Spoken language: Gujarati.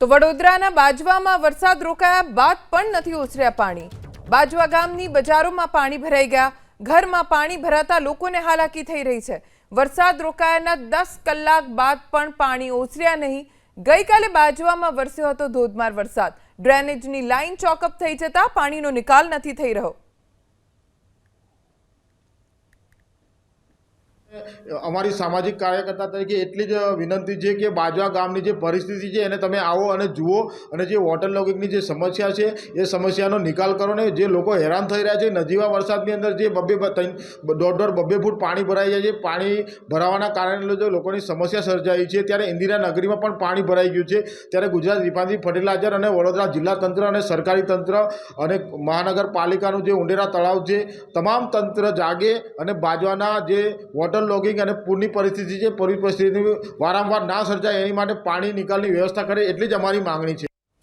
તો વડોદરાના બાજવામાં વરસાદ રોકાયા બાદ પણ નથી ઓસર્યા પાણી। બાજવા ગામની બજારોમાં પાણી ભરાઈ ગયા। ઘરમાં પાણી ભરાતા લોકોને હાલાકી થઈ રહી છે। વરસાદ રોકાયાના 10 કલાક બાદ પણ પાણી ઓસર્યા નહીં। ગઈકાલે બાજવામાં વરસ્યો હતો ધોધમાર વરસાદ। ડ્રેનેજની લાઈન ચોકઅપ થઈ જતા પાણીનો નિકાલ નથી થઈ રહ્યો। અમારી સામાજિક કાર્યકર્તા તરીકે એટલી જ વિનંતી છે કે બાજવા ગામની જે પરિસ્થિતિ છે એને તમે આવો અને જુઓ અને જે વોટર લોગિંગની જે સમસ્યા છે એ સમસ્યાનો નિકાલ કરો ને। જે લોકો હેરાન થઈ રહ્યા છે નજીવા વરસાદની અંદર જે દોઢ ફૂટ પાણી ભરાઈ જાય છે। પાણી ભરાવાના કારણે જે લોકોની સમસ્યા સર્જાઈ છે ત્યારે ઇન્દિરાનગરીમાં પણ પાણી ભરાઈ ગયું છે। ત્યારે ગુજરાત રિફાઇનરી ફર્ટિલાઇઝર અને વડોદરા જિલ્લા તંત્ર અને સરકારી તંત્ર અને મહાનગરપાલિકાનું જે ઉંડેરા તળાવ છે તમામ તંત્ર જાગે અને બાજવાના જે વોટર લોગિંગ અને પૂરની પરિસ્થિતિ છે પૂરી પરિસ્થિતિ વારંવાર ના સર્જાય એની માટે પાણી નિકાલની વ્યવસ્થા કરે એટલી જ અમારી માંગણી છે।